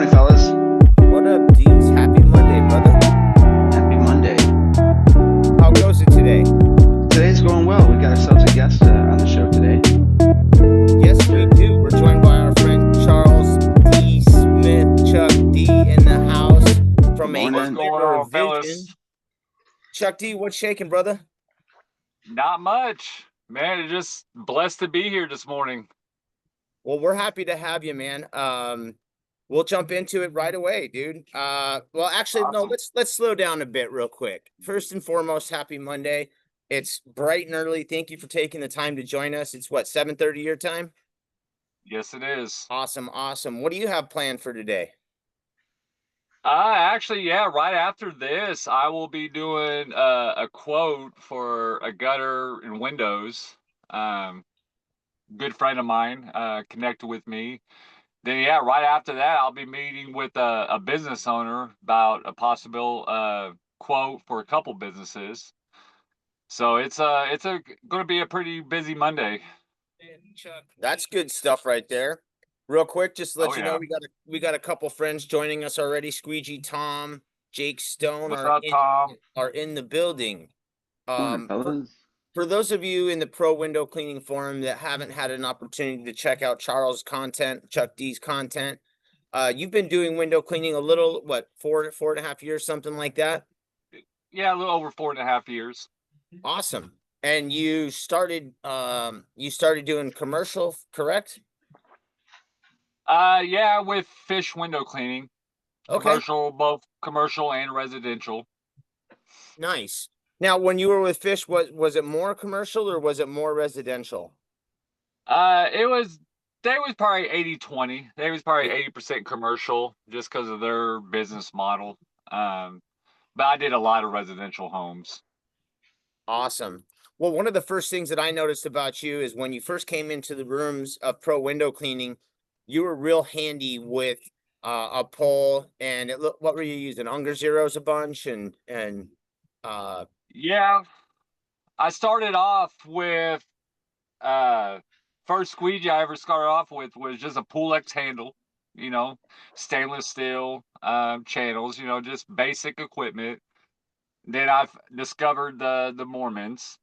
morning, fellas. What up, D's? Happy Monday, brother. Happy Monday. How goes it today? Today's going well. We got ourselves a guest on the show today. Yes, we do. We're joined by our friend Charles D. Smith, Chuck D. in the house from a Morning. What's going clearer on, vision. fellas? Chuck D, what's shaking, brother? Not much, man. Just blessed to be here this morning. Well, we're happy to have you, man. We'll jump into it right away, dude. Well, actually, no, Awesome. let's slow down a bit real quick. First and foremost, happy Monday. It's bright and early. Thank you for taking the time to join us. It's what, 7:30 your time? Yes, it is. Awesome, awesome. What do you have planned for today? Actually, yeah. Right after this, I will be doing a quote for a gutter and windows. Good friend of mine connected with me. Then, yeah, right after that, I'll be meeting with a business owner about a possible quote for a couple businesses. So it's going to be a pretty busy Monday. That's good stuff right there. Real quick, just to let Oh you know, yeah. we got a couple friends joining us already. Squeegee Tom, Jake Stone What's up, Tom? are in the building. Morning, For, fellas. for those of you in the Pro Window Cleaning Forum that haven't had an opportunity to check out Charles' content, Chuck D's content, you've been doing window cleaning a little, what, 4.5 years, something like that? Yeah, a little over 4.5 years. Awesome. And you started doing commercial, correct? Yeah, with fish window cleaning, Okay. both commercial and residential. Nice. Now, when you were with Fish, was it more commercial or was it more residential? It was they was probably 80/20. They was probably 80% commercial just because of their business model. But I did a lot of residential homes. Awesome. Well, one of the first things that I noticed about you is when you first came into the rooms of Pro Window Cleaning, you were real handy with a pole, and what were you using? Unger Zeros a bunch, and uh, Yeah, I started off with uh first squeegee I ever started off with was just a Pulex handle, you know, stainless steel channels, just basic equipment. Then I've discovered the Mormons.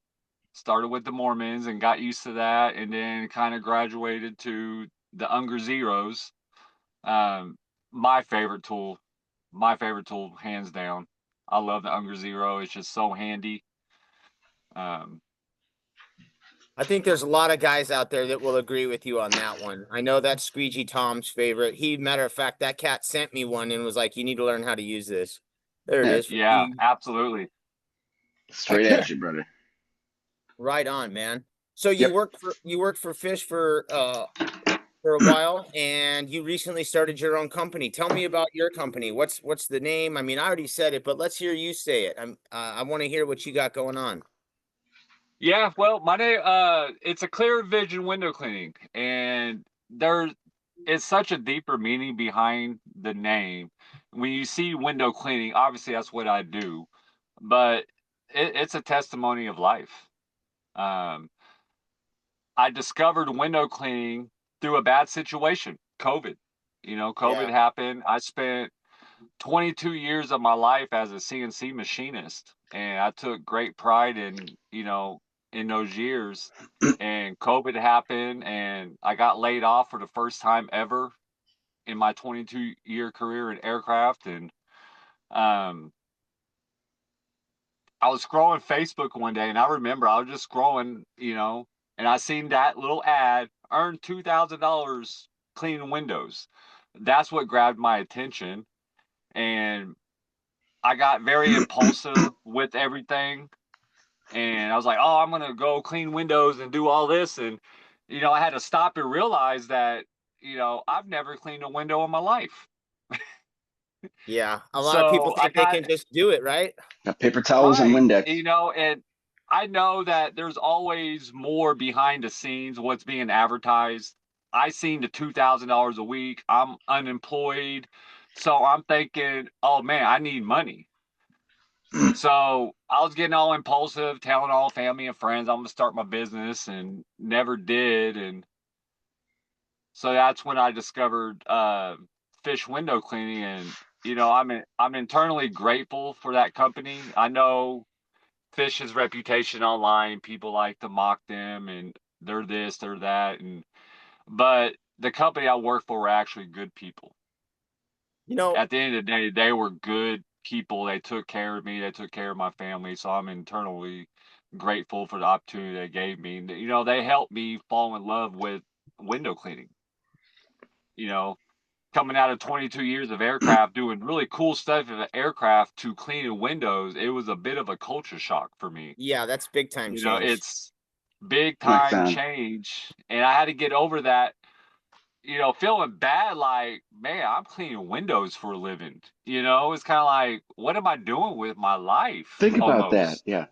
Started with the Mormons and got used to that, and then kind of graduated to the Unger Zeros. Um, my favorite tool, hands down. I love the Unger Zero. It's just so handy. Um, I think there's a lot of guys out there that will agree with you on that one. I know that's Squeegee Tom's favorite. Matter of fact, that cat sent me one and was like, "You need to learn how to use this." There it Yeah, is. yeah, absolutely. straight at you, brother. Right on, man. So Yep. you worked for Fish for a while, and you recently started your own company. Tell me about your company. What's the name? I mean, I already said it, but let's hear you say it. I want to hear what you got going on. Yeah, well, my name it's a clear vision window cleaning, and there is such a deeper meaning behind the name. When you see window cleaning, obviously that's what I do, but it's a testimony of life. Um, I discovered window cleaning through a bad situation, COVID. COVID Yeah. happened. I spent 22 years of my life as a CNC machinist, and I took great pride in those years. And COVID happened, and I got laid off for the first time ever in my 22-year career in aircraft. And um, I was scrolling Facebook one day, and I remember I was just scrolling, and I seen that little ad, earn $2,000 cleaning windows. That's what grabbed my attention, and I got very impulsive with everything. And I was like, oh, I'm going to go clean windows and do all this. And, I had to stop and realize that, I've never cleaned a window in my life. Yeah. A lot of people So I think they got, can just do it, right? Got paper towels and right, Windex. and I know that there's always more behind the scenes, what's being advertised. I seen the $2,000 a week. I'm unemployed. So I'm thinking, oh man, I need money. So I was getting all impulsive, telling all family and friends I'm gonna start my business, and never did. And so that's when I discovered Fish Window Cleaning, and I'm internally grateful for that company. I know Fish's reputation online, people like to mock them and they're this, they're that, but the company I work for were actually good people. You know, At the end of the day, they were good people. They took care of me. They took care of my family. So I'm internally grateful for the opportunity they gave me. They helped me fall in love with window cleaning. You know, coming out of 22 years of aircraft, doing really cool stuff in the aircraft to cleaning windows, it was a bit of a culture shock for me. yeah, that's big time change. It's big Like time that. change. And I had to get over that, feeling bad, like, man, I'm cleaning windows for a living. It's kind of like, what am I doing with my life Think about that. almost? Yeah.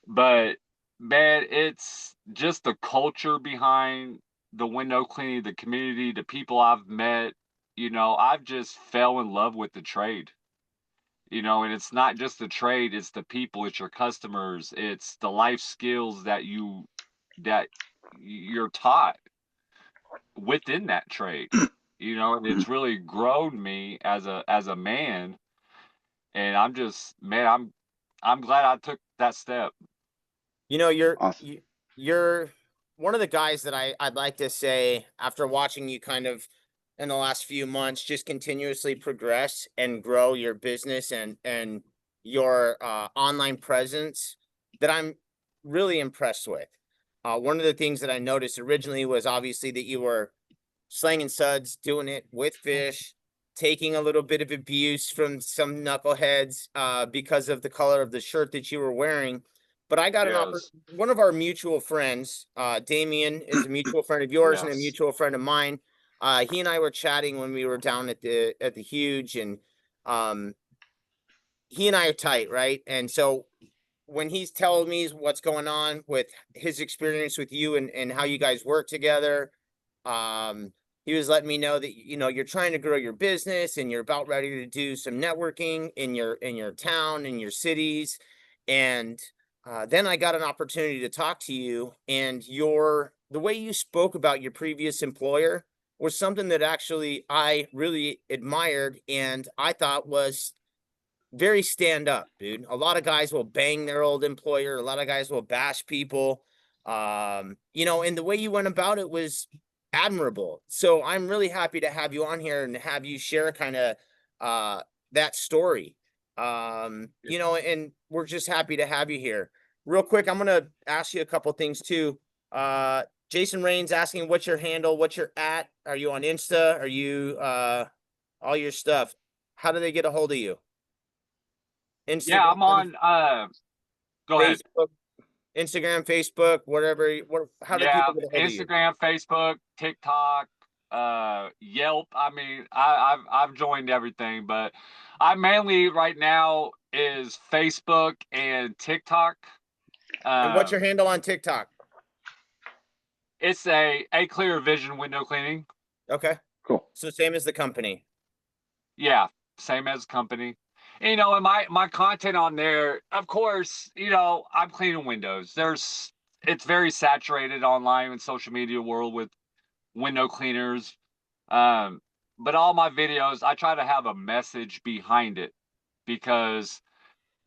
But man, it's just the culture behind the window cleaning, the community, the people I've met. I've just fell in love with the trade. And it's not just the trade, it's the people, it's your customers, it's the life skills that you're taught within that trade. And it's really grown me as a man. And I'm glad I took that step. You know, Awesome. you're one of the guys that I'd like to say, after watching you kind of in the last few months just continuously progress and grow your business and your online presence, that I'm really impressed with. One of the things that I noticed originally was obviously that you were slanging suds, doing it with fish, taking a little bit of abuse from some knuckleheads because of the color of the shirt that you were wearing. But I got Yes. one of our mutual friends, Damien, is a mutual friend of yours and a Yes. mutual friend of mine. He and I were chatting when we were down at the Huge, and um, he and I are tight, right? And so when he's telling me what's going on with his experience with you and how you guys work together, um, he was letting me know that you're trying to grow your business and you're about ready to do some networking in your town, in your cities. And then I got an opportunity to talk to you, and the way you spoke about your previous employer was something that actually I really admired and I thought was very stand up, dude. A lot of guys will bang their old employer. A lot of guys will bash people. And the way you went about it was admirable. So I'm really happy to have you on here and have you share kind of that story. And we're just happy to have you here. Real quick, I'm gonna ask you a couple things too. Jason Rain's asking what's your handle, what's your at? Are you on Insta? Are you all your stuff? How do they get a hold of you? Yeah, I'm Instagram, on go ahead. Facebook, Instagram, Facebook, whatever. How do Yeah, people get a hold of you? Instagram, Facebook, TikTok, Yelp. I mean, I've joined everything, but I mainly right now is Facebook and TikTok. And what's your Um, handle on TikTok? it's a clear vision window cleaning. Okay. Cool. So same as the company. Yeah, same as company. And my content on there, of course, I'm cleaning windows. It's very saturated online in social media world with window cleaners. Um, but all my videos, I try to have a message behind it because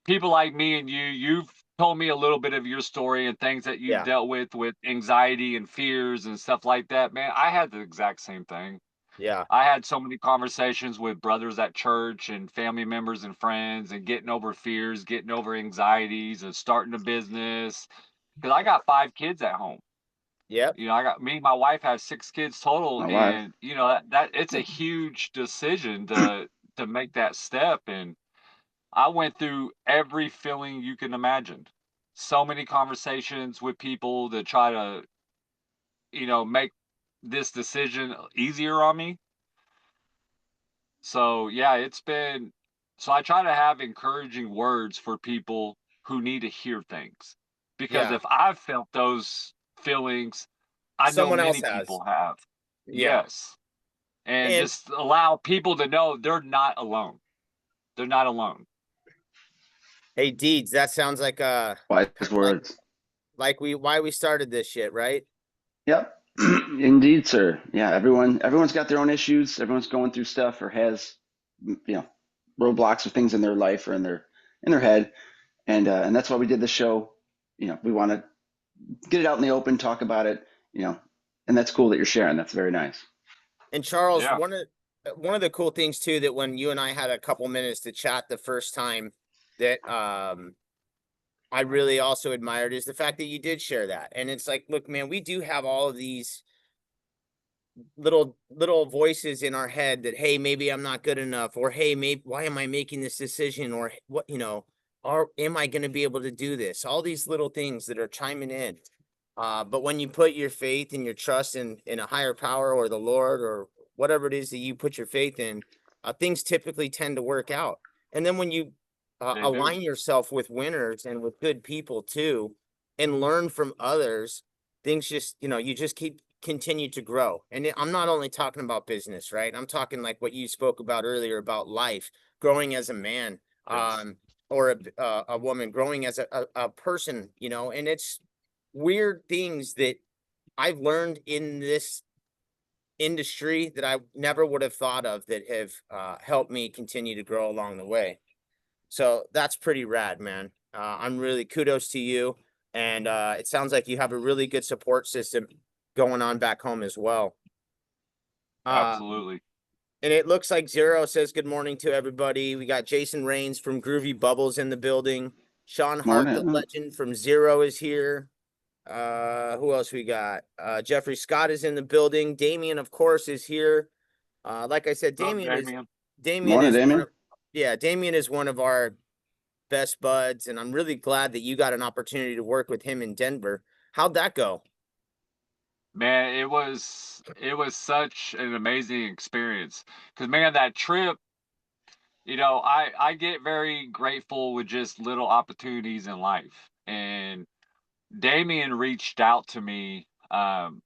people like me and you've told me a little bit of your story and things that you've Yeah. dealt with anxiety and fears and stuff like that. Man, I had the exact same thing. Yeah. I had so many conversations with brothers at church and family members and friends and getting over fears, getting over anxieties and starting a business. Because I got 5 kids at home. Yep. I got me, my wife has 6 kids total, My wife. and that it's a huge decision to make that step. And I went through every feeling you can imagine. So many conversations with people to try to, make this decision easier on me. So yeah, so I try to have encouraging words for people who need to hear things. Because Yeah. if I've felt those feelings, I know Someone else many has. people have. Yeah. Yes. And And just allow people to know they're not alone. They're not alone. hey, Deeds, that sounds like Wise like words. why we started this shit, right? Yep. Indeed, sir. Yeah, everyone's got their own issues. Everyone's going through stuff or has, roadblocks or things in their life or in their head, and that's why we did the show. We want to get it out in the open, talk about it. You know, and that's cool that you're sharing. That's very nice. And Charles, Yeah, one of the cool things too, that when you and I had a couple minutes to chat the first time, that I really also admired, is the fact that you did share that. And it's like, look, man, we do have all of these little voices in our head that, hey, maybe I'm not good enough, or hey, maybe why am I making this decision, or what, or am I going to be able to do this? All these little things that are chiming in. But when you put your faith and your trust in a higher power or the Lord or whatever it is that you put your faith in, things typically tend to work out. And then when you they do. align yourself with winners and with good people too, and learn from others, things just, you just continue to grow. And I'm not only talking about business, right? I'm talking like what you spoke about earlier about life, growing as a man, Yes, or a woman, growing as a person, and it's weird things that I've learned in this industry that I never would have thought of, that have helped me continue to grow along the way. So that's pretty rad, man. I'm really kudos to you. And it sounds like you have a really good support system going on back home as well. Uh, absolutely. and it looks like Zero says good morning to everybody. We got Jason Rains from Groovy Bubbles in the building. Sean Hart, the Morning. legend from Zero, is here. Who else we got? Jeffrey Scott is in the building. Damien, of course, is here. Like I said, What's up, Damien? Damien Morning, is one Damien. of yeah, Damien is one of our best buds, and I'm really glad that you got an opportunity to work with him in Denver. How'd that go? Man, it was such an amazing experience. Cause man, that trip, I get very grateful with just little opportunities in life. And Damien reached out to me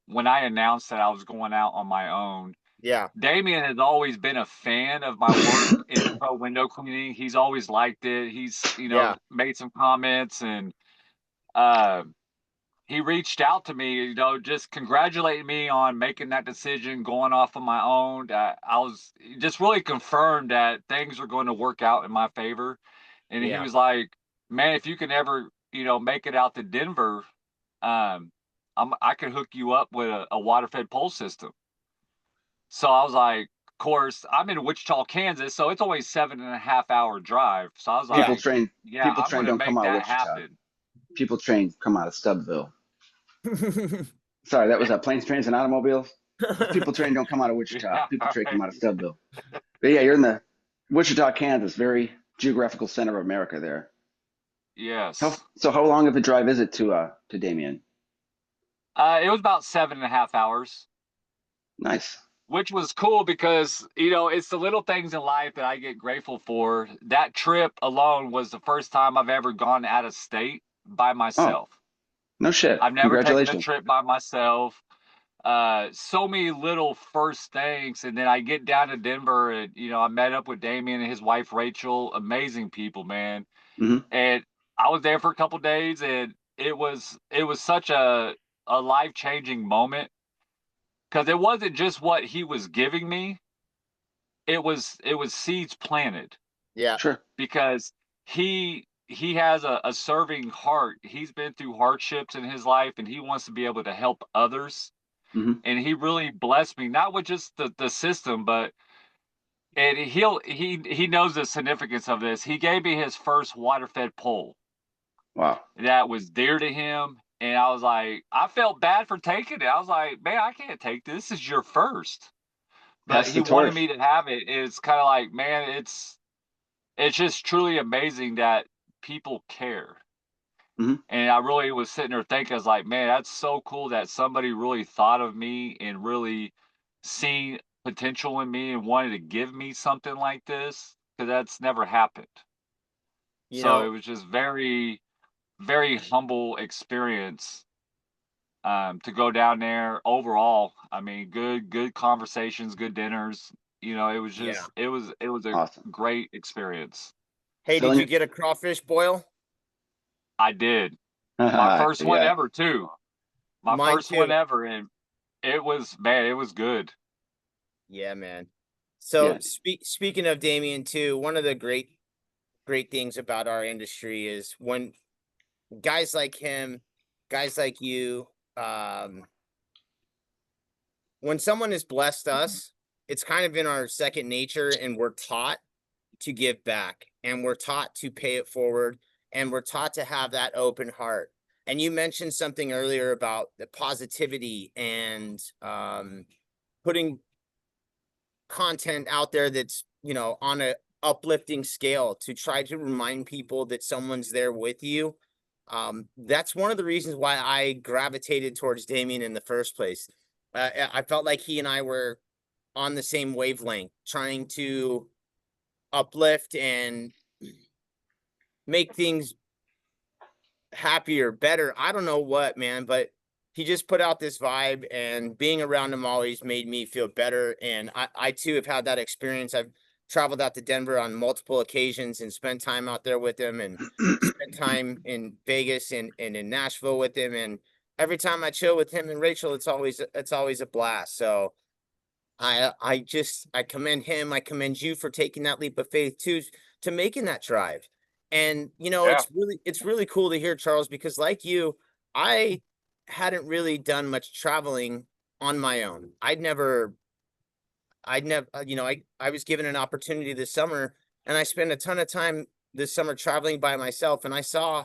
when I announced that I was going out on my own. Yeah, Damien has always been a fan of my work in pro window cleaning. He's always liked it. He's, yeah, made some comments, and uh, he reached out to me, just congratulating me on making that decision, going off on my own. I was just really confirmed that things are going to work out in my favor. And he yeah, was like, man, if you can ever, make it out to Denver, um, I could hook you up with a water fed pole system. So I was like, of course, I'm in Wichita, Kansas, so it's only 7.5 hour drive. So I was yeah. People like, train. yeah, People I'm train gonna don't come make out of that Wichita. happen. People train come out of Stubbsville. Sorry, that was planes, trains, and automobiles. People train don't come out of Wichita. Yeah, People train come right. out of Stubbsville. But yeah, you're in the Wichita, Kansas, very geographical center of America there. Yes. How long of a drive is it to Damien? It was about 7.5 hours, Nice. which was cool because, it's the little things in life that I get grateful for. That trip alone was the first time I've ever gone out of state by Oh, myself. no shit. I've never taken a Congratulations. trip by myself. So many little first things. And then I get down to Denver, and, I met up with Damien and his wife, Rachel. Amazing people, man. Hmm. And I was there for a couple days, and it was such a life-changing moment, because it wasn't just what he was giving me, it was seeds planted, Yeah, Sure. because he has a serving heart. He's been through hardships in his life, and he wants to be able to help others. Hmm. And he really blessed me, not with just the system, but and he knows the significance of this. He gave me his first water fed pole Wow. that was dear to him. And I was like, I felt bad for taking it. I was like, man, I can't take this. This is your first. But Pass he the wanted torch. me to have it. It's kind of like, man, it's just truly amazing that people care. Hmm. And I really was sitting there thinking, I was like, man, that's so cool that somebody really thought of me and really seen potential in me and wanted to give me something like this, because that's never happened. you So it know, was just very, very humble experience, to go down there. Overall, I mean, good conversations, good dinners. It was yeah. just it was a Awesome. great experience. Hey, did you Filling. get a crawfish boil? I did. My first one Yeah. ever too. My Mine first one too. ever, and it was, man, it was good. Yeah, man. Yeah. So speaking of Damien too, one of the great things about our industry is when guys like him, guys like you, when someone has blessed us, it's kind of in our second nature, and we're taught to give back, and we're taught to pay it forward, and we're taught to have that open heart. And you mentioned something earlier about the positivity and putting content out there that's, you know, on a uplifting scale to try to remind people that someone's there with you. That's one of the reasons why I gravitated towards Damien in the first place. I felt like he and I were on the same wavelength, trying to uplift and make things happier, better. I don't know what, man, but he just put out this vibe, and being around him always made me feel better. And I too have had that experience. I've traveled out to Denver on multiple occasions and spent time out there with him, and spent time in Vegas and in Nashville with him. And every time I chill with him and Rachel, it's always a blast. So I commend him. I commend you for taking that leap of faith too, to making that drive. And you know, Yeah. it's really cool to hear, Charles, because like you, I hadn't really done much traveling on my own. I'd never, you know, I was given an opportunity this summer, and I spent a ton of time this summer traveling by myself, and I saw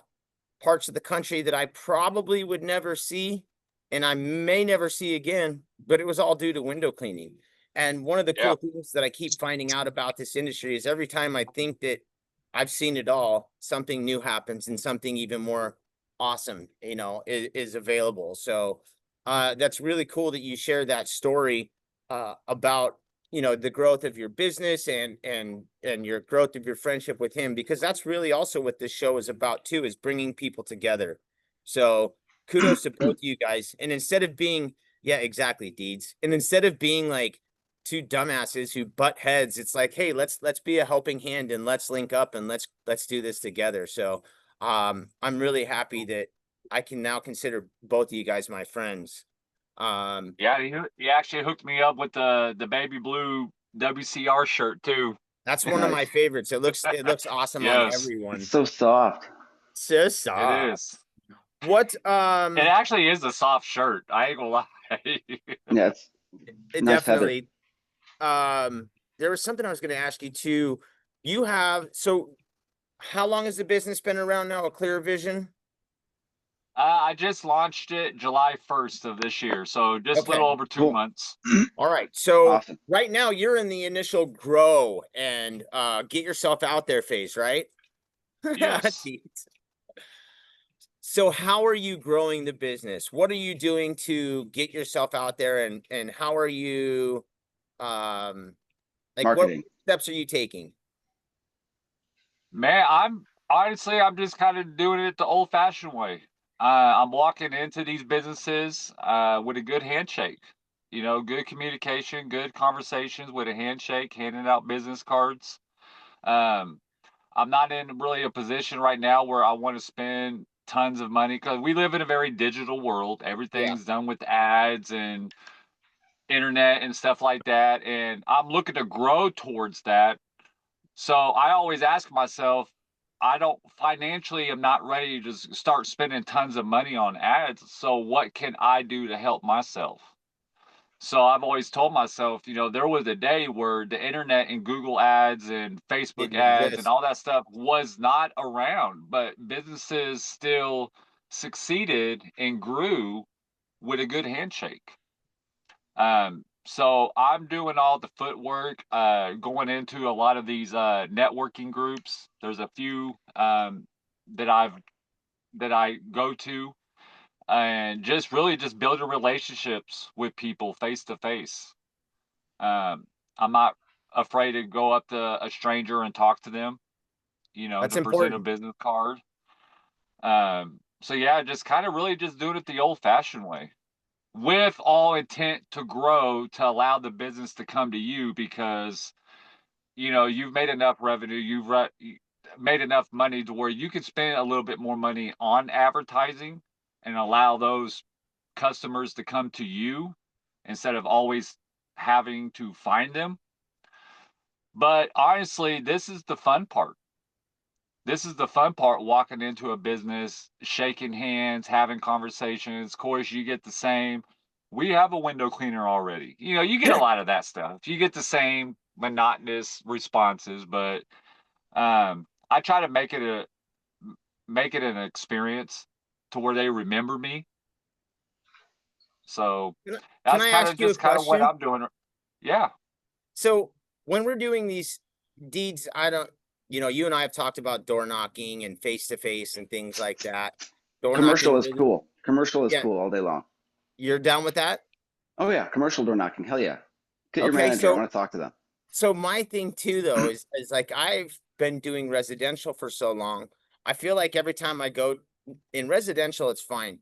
parts of the country that I probably would never see, and I may never see again, but it was all due to window cleaning. And one of the Yeah. cool things that I keep finding out about this industry is every time I think that I've seen it all, something new happens, and something even more awesome, you know, is available. So that's really cool that you share that story about, you know, the growth of your business and your growth of your friendship with him, because that's really also what this show is about too, is bringing people together. So kudos to both of you guys. And instead of being, yeah, exactly, Deeds, and instead of being like two dumbasses who butt heads, it's like, hey, let's be a helping hand, and let's link up, and let's do this together. So I'm really happy that I can now consider both of you guys my friends. Yeah, he actually hooked me up with the baby blue WCR shirt too. That's one of my Nice. favorites. It looks awesome on Yes, It's everyone. so soft. So it soft. is. What It actually is a soft shirt. I ain't gonna lie. Yeah, it's nice feather. definitely there was something I was gonna ask you too. You have, so how long has the business been around now, a Clear Vision? I just launched it July 1st of this year, so just a Okay. little over 2 Cool. months. All right. So Awesome. right now you're in the initial grow and get yourself out there phase, right? Yes. So how are you growing the business? What are you doing to get yourself out there, and how are you um like what Marketing. steps are you taking? Man, I'm just kind of doing it the old-fashioned way. I'm walking into these businesses with a good handshake. You know, good communication, good conversations with a handshake, handing out business cards. Um, I'm not in really a position right now where I want to spend tons of money because we live in a very digital world. Yeah, Everything's done with ads and internet and stuff like that. And I'm looking to grow towards that. So I always ask myself, I don't financially am not ready to just start spending tons of money on ads. So what can I do to help myself? So I've always told myself, you know, there was a day where the internet and Google ads and Facebook didn't ads and exist. all that stuff was not around, but businesses still succeeded and grew with a good handshake. So I'm doing all the footwork, going into a lot of these networking groups. There's a few that I go to, and just really just building relationships with people face to face. I'm not afraid to go up to a stranger and talk to them, you know, That's to present a important. business card. So yeah, just kind of really just doing it the old fashioned way with all intent to grow to allow the business to come to you because, you know, you've made enough revenue, made enough money to where you can spend a little bit more money on advertising and allow those customers to come to you instead of always having to find them. But honestly, this is the fun part. This is the fun part, walking into a business, shaking hands, having conversations. Of course, you get the same. We have a window cleaner already. You know, you get a lot of that stuff. You get the same monotonous responses, but I try to make it an experience to where they remember me. So Can that's I kind of ask you a just kind of what question? I'm doing. Yeah. So when we're doing these deeds, I don't, you and I have talked about door knocking and face to face and things like that. Door Commercial knocking, is cool. Commercial is yeah, cool all day long. you're down with that? Oh yeah, commercial door knocking. Hell yeah. Get your Okay, manager. I so want to talk to them. my thing too though is like I've been doing residential for so long. I feel like every time I go in residential, it's fine.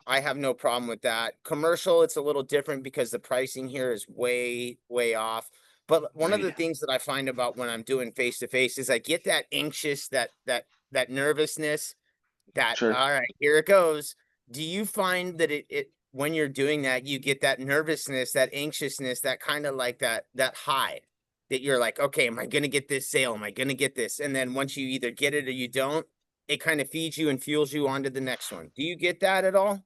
I have no problem with that. Commercial, it's a little different because the pricing here is way, way off. But one of Right. the things that I find about when I'm doing face to face is I get that anxious, that nervousness, that Sure. all right, here it goes. Do you find that it when you're doing that, you get that nervousness, that anxiousness, that kind of like that high that you're like, okay, am I gonna get this sale? Am I gonna get this? And then once you either get it or you don't, it kind of feeds you and fuels you on to the next one. Do you get that at all?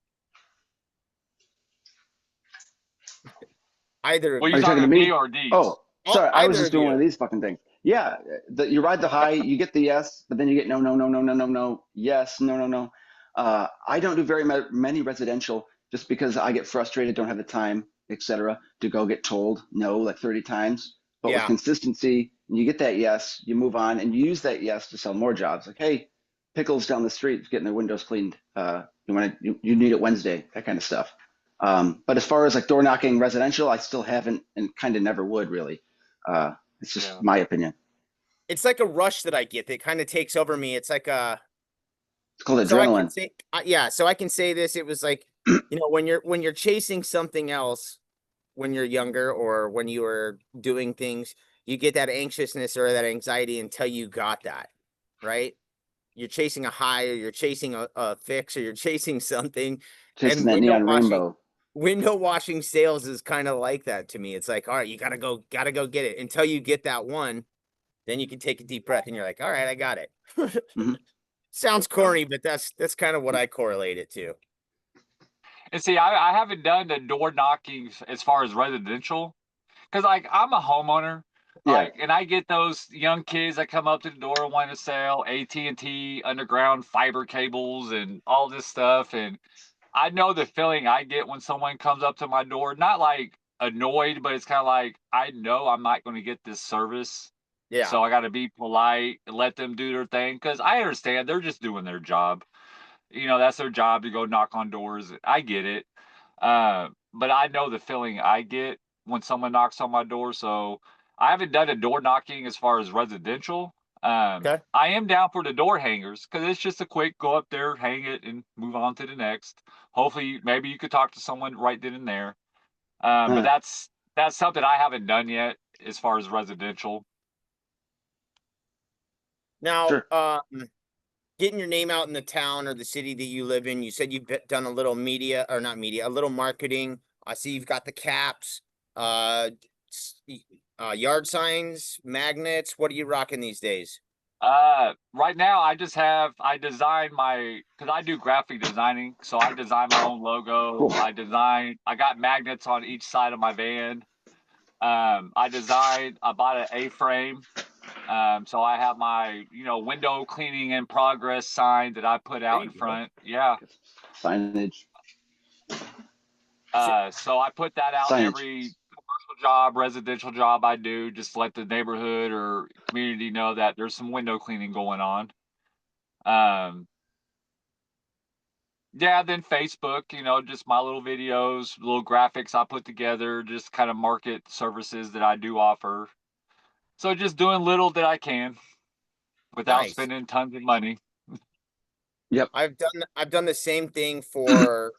Either of Well, Are you you. you talking talking to to me me? or Deeds? Oh, sorry. I was Either just of doing one you. of these fucking things. Yeah, you ride the high, you get the yes, but then you get no, no, no, no, no, no, no, yes, no, no, no. I don't do very many residential just because I get frustrated, don't have the time, etc., to go get told no like 30 times. But with Yeah. consistency, you get that yes, you move on, and you use that yes to sell more jobs. Like, hey, Pickles down the street is getting their windows cleaned. You need it Wednesday, that kind of stuff. But as far as like door knocking residential, I still haven't and kind of never would really. It's just Yeah. my opinion. It's like a rush that I get that kind of takes over me. It's like It's called so I can adrenaline. say yeah, so I can say this. It was like, when you're chasing something else when you're younger or when you were doing things, you get that anxiousness or that anxiety until you got that, right? You're chasing a high or you're chasing a fix or you're chasing something. Chasing And that neon rainbow. window washing sales is kind of like that to me. It's like, all right, you gotta go get it until you get that one. Then you can take a deep breath and you're like, all right, I got it. Hmm. Sounds corny, but that's kind of what I correlate it to. And see, I haven't done the door knocking as far as residential, because like I'm a homeowner, Yeah, like, and I get those young kids that come up to the door and want to sell AT&T underground fiber cables and all this stuff, and I know the feeling I get when someone comes up to my door, not like annoyed, but it's kind of like I know I'm not going to get this service, Yeah. so I got to be polite and let them do their thing because I understand they're just doing their job. You know, that's their job to go knock on doors. I get it. But I know the feeling I get when someone knocks on my door. So I haven't done a door knocking as far as residential. Okay. I am down for the door hangers because it's just a quick go up there, hang it, and move on to the next. Hopefully, maybe you could talk to someone right then and there. But uh, that's something I haven't done yet as far as residential. Now, sure. getting your name out in the town or the city that you live in, you said you've done a little media or not media, a little marketing. I see you've got the caps, uh, yard signs, magnets. What are you rocking these days? Right now I design because I do graphic designing, so I design my own logo. Cool. I got magnets on each side of my van. I bought an A-frame. So I have my, window cleaning in progress sign that I put There out in you go. front. Yeah. Signage. So, So I put that out Signage. every commercial job, residential job I do, just to let the neighborhood or community know that there's some window cleaning going on. Um, Yeah, then Facebook, just my little videos, little graphics I put together, just kind of market services that I do offer. So just doing little that I can without nice. spending tons of money. Yep. I've done the same thing for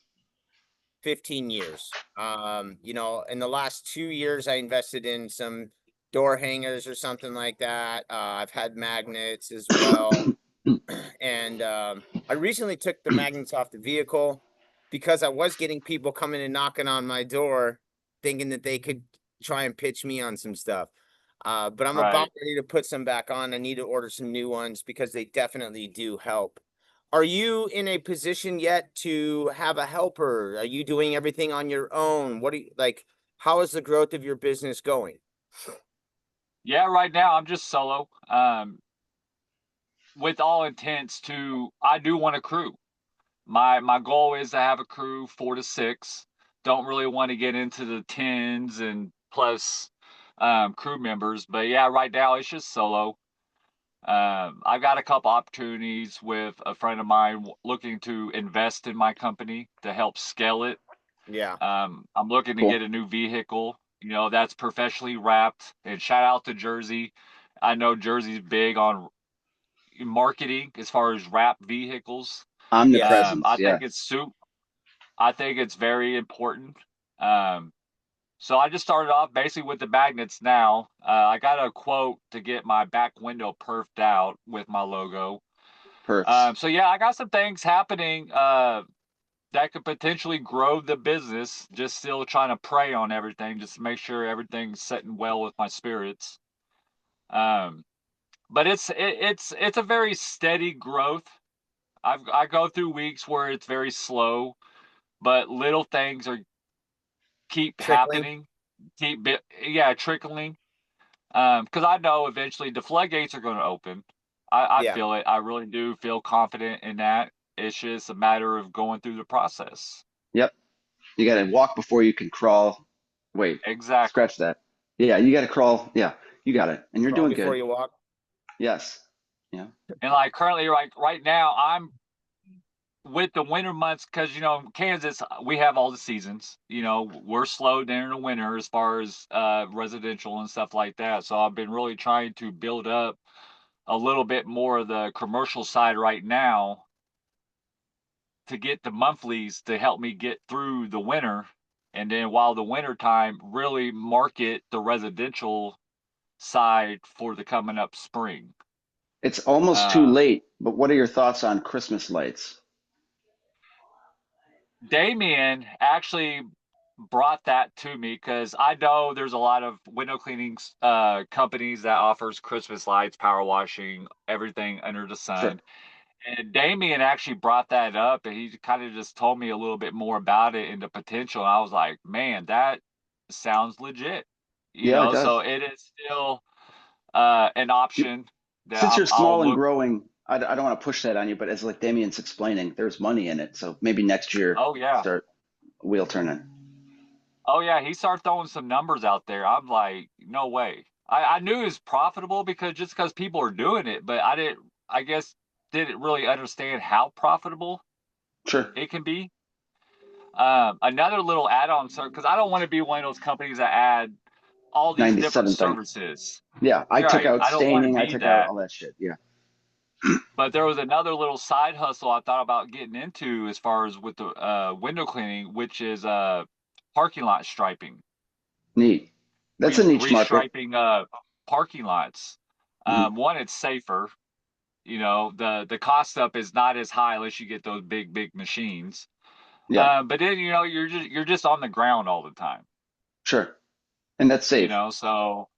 15 years. In the last 2 years, I invested in some door hangers or something like that. I've had magnets as well. And I recently took the magnets off the vehicle because I was getting people coming and knocking on my door thinking that they could try and pitch me on some stuff. But I'm Right. about ready to put some back on. I need to order some new ones because they definitely do help. Are you in a position yet to have a helper? Are you doing everything on your own? What do you like? How is the growth of your business going? Yeah, right now I'm just solo. With all intents to, I do want a crew. My goal is to have a crew 4 to 6. Don't really want to get into the tens and plus crew members, but yeah, right now it's just solo. I've got a couple opportunities with a friend of mine looking to invest in my company to help scale it. Yeah, I'm looking to Cool. get a new vehicle, that's professionally wrapped. And shout out to Jersey. I know Jersey's big on marketing as far as wrapped vehicles. Omnipresence. I think Yeah. I think it's very important. Um, so I just started off basically with the magnets now. I got a quote to get my back window perfed out with my logo. Perfs. So yeah, I got some things happening that could potentially grow the business. Just still trying to pray on everything, just to make sure everything's sitting well with my spirits. Um, but it's a very steady growth. I go through weeks where it's very slow, but little things are keep trickling. happening, trickling. Because I know eventually the floodgates are going to open. I Yeah, feel it. I really do feel confident in that. It's just a matter of going through the process. Yep. You got to walk before you can crawl. Wait, Exactly. scratch that. Yeah, you got to crawl. Yeah, you got it. And you're crawl doing before good. you walk. Yes. Yeah. And like currently, right now, I'm with the winter months because Kansas, we have all the seasons. We're slow during the winter as far as residential and stuff like that. So I've been really trying to build up a little bit more of the commercial side right now to get the monthlies to help me get through the winter. And then while the winter time, really market the residential side for the coming up spring. It's almost too Um, late, but what are your thoughts on Christmas lights? Damien actually brought that to me because I know there's a lot of window cleaning companies that offers Christmas lights, power washing, everything under the Sure. sun. And Damien actually brought that up, and he kind of just told me a little bit more about it and the potential. And I was like, man, that sounds legit. Yeah, it So does. it is still an You, option that since you're I'll small and look. growing, I don't want to push that on you, but as like Damien's explaining, there's money in it. So maybe next year Oh yeah, start wheel turning. oh yeah. He started throwing some numbers out there. I'm like, no way. I knew it was profitable because people are doing it, but I guess didn't really understand how profitable Sure. it can be. Another little add-on, sir, because I don't want to be one of those companies that add all these different 97 thing. services. Yeah, I took Right. out I don't want to staining, I be took out that. all that shit. Yeah. But there was another little side hustle I thought about getting into as far as with the window cleaning, which is parking lot striping, Neat. That's a niche market. restriping parking lots. Hmm. One, it's safer. The cost up is not as high unless you get those big machines. Yeah, But then you're just on the ground all the time. sure. And that's You safe. know, so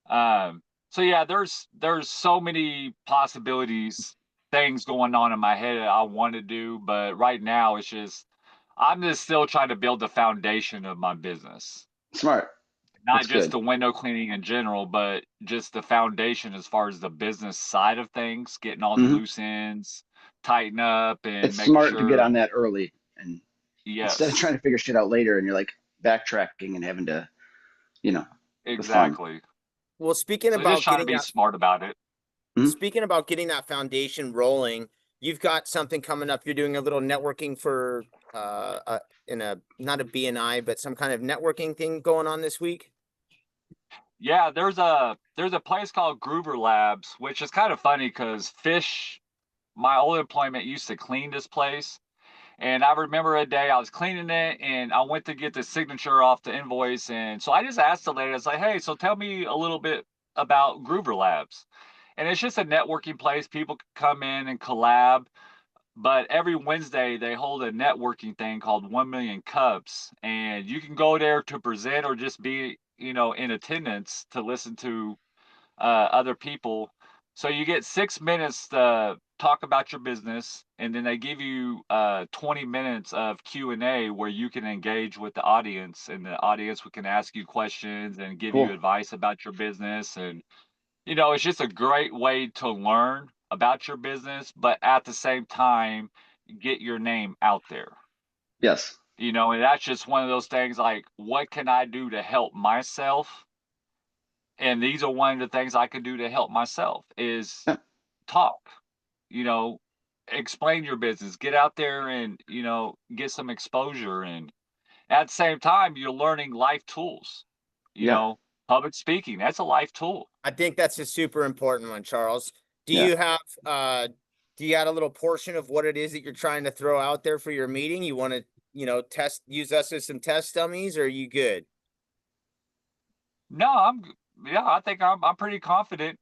um, so yeah, there's so many possibilities, things going on in my head that I want to do, but right now it's just I'm just still trying to build the foundation of my business. Smart. Not That's just good. the window cleaning in general, but just the foundation as far as the business side of things, getting all the Hmm. loose ends, tighten up and It's make smart to get sure, on that early and instead of trying yes, to figure shit out later and you're like backtracking and having to, you know, the fun. exactly. Well, So just trying to be smart about it. Hmm. speaking about getting that foundation rolling, you've got something coming up. You're doing a little networking for in a not a BNI, but some kind of networking thing going on this week. Yeah, there's a place called Groover Labs, which is kind of funny because Fish, my old employment, used to clean this place. And I remember a day I was cleaning it and I went to get the signature off the invoice. And so I just asked the lady, I was like, hey, so tell me a little bit about Groover Labs. And it's just a networking place. People can come in and collab. But every Wednesday they hold a networking thing called 1 Million Cups, and you can go there to present or just be, in attendance to listen to other people. So you get 6 minutes to talk about your business, and then they give you 20 minutes of Q&A where you can engage with the audience, and the audience can ask you questions and give you Cool. advice about your business. And it's just a great way to learn about your business, but at the same time, get your name out there. Yes. And that's just one of those things like, what can I do to help myself? And these are one of the things I can do to help myself is Yeah. talk, you know, explain your business, get out there and, get some exposure. And at the same time, you're learning life tools, you Yeah. know, public speaking, that's a life tool. I think that's a super important one, Charles. Do Yeah. you have do you got a little portion of what it is that you're trying to throw out there for your meeting? You want to, use us as some test dummies, or are you good? No, yeah, I think I'm pretty confident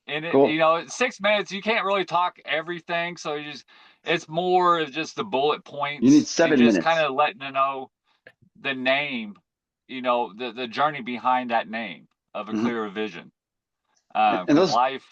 in it. Cool. 6 minutes, you can't really talk everything. So it's more of just the bullet You need points and seven just kind minutes. of letting them know the name, the journey behind that name of a Hmm. clearer vision. And Because those, life,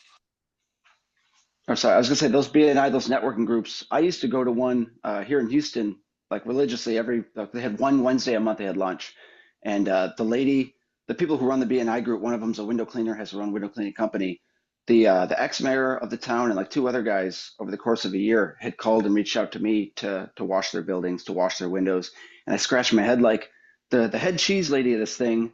I'm sorry, I was gonna say those BNI, those networking groups. I used to go to one here in Houston, like religiously they had one Wednesday a month. They had lunch, and the people who run the BNI group, one of them's a window cleaner, has her own window cleaning company. The ex-mayor of the town and like two other guys over the course of a year had called and reached out to me to wash their buildings, to wash their windows, and I scratched my head like the head cheese lady of this thing.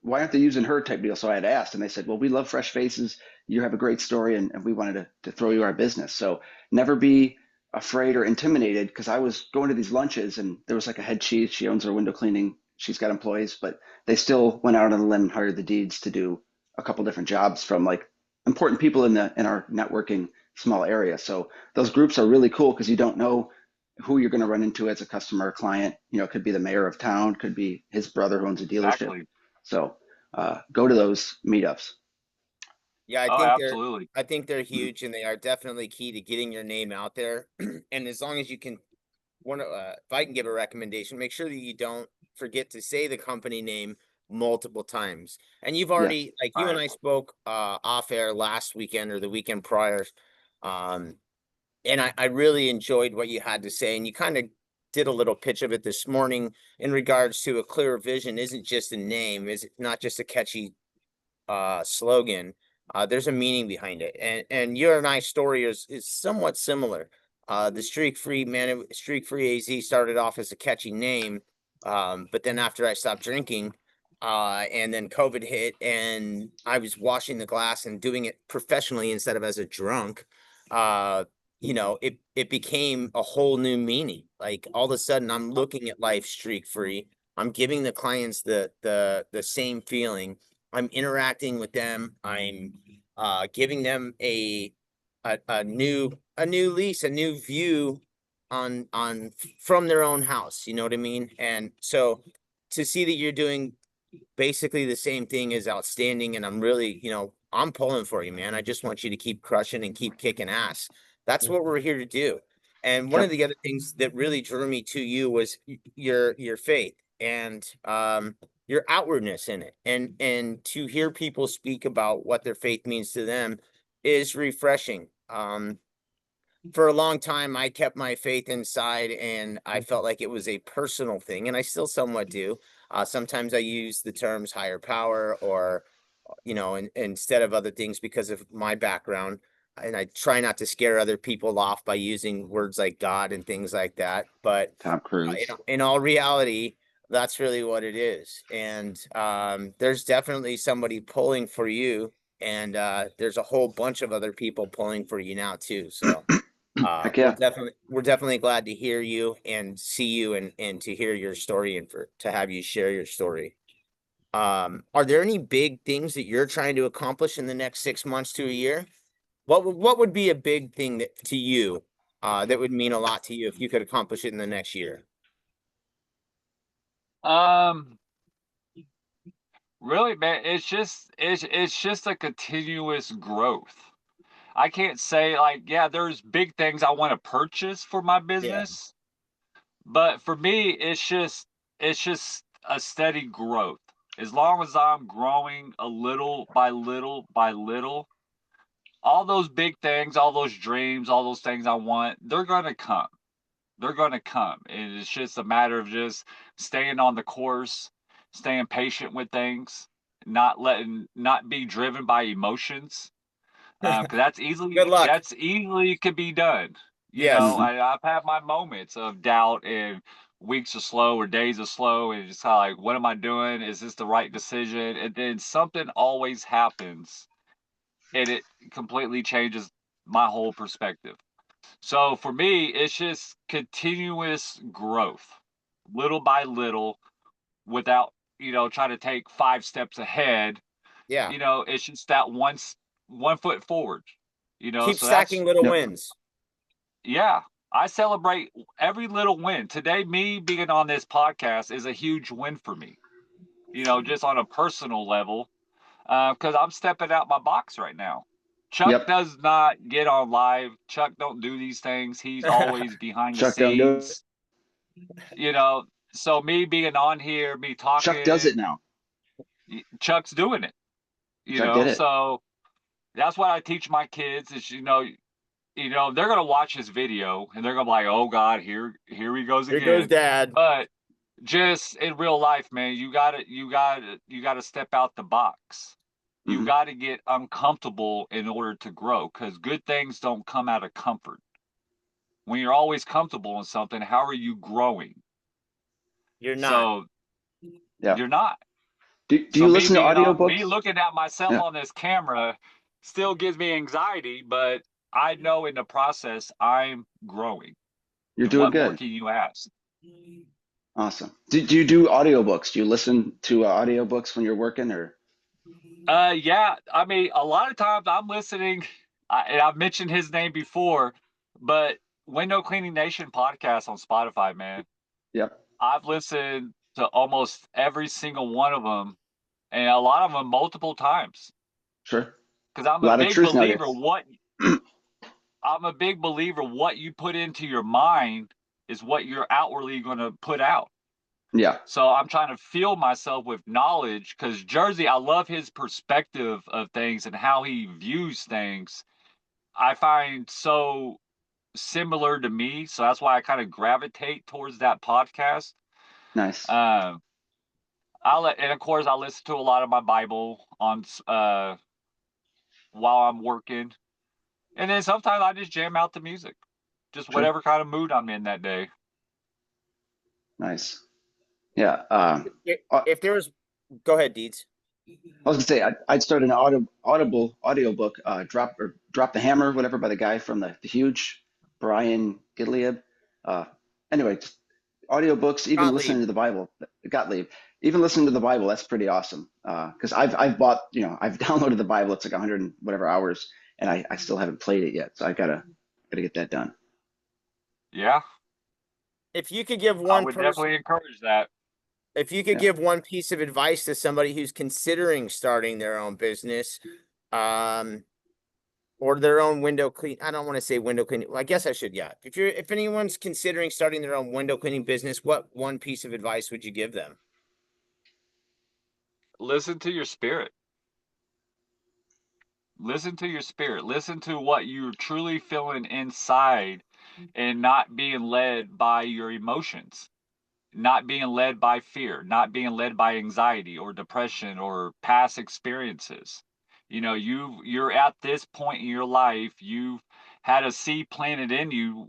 Why aren't they using her type deal? So I had asked, and they said, well, we love fresh faces, you have a great story, and we wanted to throw you our business. So never be afraid or intimidated, because I was going to these lunches and there was like a head cheese. She owns her window cleaning. She's got employees, but they still went out on a limb and hired the deeds to do a couple different jobs from like important people in our networking small area. So those groups are really cool because you don't know who you're going to run into as a customer or client. It could be the mayor of town, could be his brother who owns a dealership. exactly. So go to those meetups. Yeah, Oh, absolutely. I think they're Mhm. huge and they are definitely key to getting your name out there. And as long as you can if I can give a recommendation, make sure that you don't forget to say the company name multiple times. And you've Yes. already, like, All you and right. I spoke off air last weekend or the weekend prior. Um and I really enjoyed what you had to say. And you kind of did a little pitch of it this morning in regards to a clear vision isn't just a name, is not just a catchy slogan. There's a meaning behind it, and your and I story is somewhat similar. The Streak Free AZ started off as a catchy name, but then after I stopped drinking, and then COVID hit, and I was washing the glass and doing it professionally instead of as a drunk. Uh, it became a whole new meaning. Like all of a sudden, I'm looking at life streak free. I'm giving the clients the same feeling. I'm interacting with them. I'm giving them a new lease, a new view on from their own house. You know what I mean? And so to see that you're doing basically the same thing is outstanding. And I'm really, I'm pulling for you, man. I just want you to keep crushing and keep kicking ass. That's what we're here to do. And one of Yep. the other things that really drew me to you was your faith and your outwardness in it. And to hear people speak about what their faith means to them is refreshing. For a long time, I kept my faith inside and I felt like it was a personal thing, and I still somewhat do. Sometimes I use the terms higher power or, instead of other things because of my background. And I try not to scare other people off by using words like God and things like that. But Tom Cruise. in all reality, that's really what it is. And there's definitely somebody pulling for you. And there's a whole bunch of other people pulling for you now, too. So Heck yeah. we're definitely glad to hear you and see you and to hear your story and for to have you share your story. Are there any big things that you're trying to accomplish in the next 6 months to a year? What would be a big thing that to you that would mean a lot to you if you could accomplish it in the next year? Um, Really, man, it's just a continuous growth. I can't say like, yeah, there's big things I want to purchase for my Yeah. business, but for me, it's just a steady growth. As long as I'm growing a little by little by little, all those big things, all those dreams, all those things I want, they're gonna come. They're gonna come. And it's just a matter of just staying on the course, staying patient with things, not be driven by emotions, because Good luck. that's easily could be done. You know, Yes. Hmm. I've had my moments of doubt and weeks of slow or days of slow, and just kind of like, what am I doing? Is this the right decision? And then something always happens, and it completely changes my whole perspective. So for me, it's just continuous growth, little by little, without trying to take 5 steps ahead. Yeah. It's just that 1 foot forward. Keep So that's stacking little Yep. wins. yeah. I celebrate every little win. Today, me being on this podcast is a huge win for me. Just on a personal level, because I'm stepping out my box right now. Chuck Yep. does not get on live. Chuck don't do these things. He's always behind the Chuck don't do it. scenes. You know, so me being on here, me Chuck does talking, it now. Chuck's doing it. Chuck did it. So that's what I teach my kids is they're gonna watch this video and they're gonna be like, oh God, here he goes Here goes again. dad. But just in real life, man, you gotta step out the box. You Hmm. got to get uncomfortable in order to grow because good things don't come out of comfort. When you're always comfortable in something, how are you growing? You're not. So Yeah. you're not. Do So you listen to me audiobooks? looking at myself Yeah. on this camera still gives me anxiety, but I know in the process I'm growing. You're And doing what more good. can you ask? Awesome. Do you do audiobooks? Do you listen to audiobooks when you're working or? Yeah. I mean, a lot of times I'm listening, and I've mentioned his name before, but Window Cleaning Nation podcast on Spotify, man. Yep. I've listened to almost every single one of them, and a lot of them multiple times. Sure. Because I'm A a lot of big truth believer nuggets. what I'm a big believer what you put into your mind is what you're outwardly going to put out. Yeah. So I'm trying to fill myself with knowledge because Jersey, I love his perspective of things and how he views things. I find so similar to me, so that's why I kind of gravitate towards that podcast. Nice. Um, and of course I listen to a lot of my Bible on while I'm working, and then sometimes I just jam out the music, just Sure. whatever kind of mood I'm in that day. Nice. Yeah. If there was, go ahead, Deeds. I was gonna say I'd start an audible audiobook, drop the hammer, whatever, by the guy from the Huge, Brian Gilead. Uh, anyway, just audiobooks, even listening Gottlieb. to the Bible, Gottlieb, even listening to the Bible, that's pretty awesome. Because I've bought, I've downloaded the Bible. It's like 100 and whatever hours, and I still haven't played it yet. So I gotta get that done. Yeah, If you could give I one would person, definitely encourage that. if you could Yeah. give one piece of advice to somebody who's considering starting their own business, um, or their own window clean, I don't want to say window cleaning. Well, I guess I should. Yeah. If anyone's considering starting their own window cleaning business, what one piece of advice would you give them? Listen to your spirit. Listen to your spirit. Listen to what you're truly feeling inside and not being led by your emotions, not being led by fear, not being led by anxiety or depression or past experiences. You're at this point in your life, you've had a seed planted in you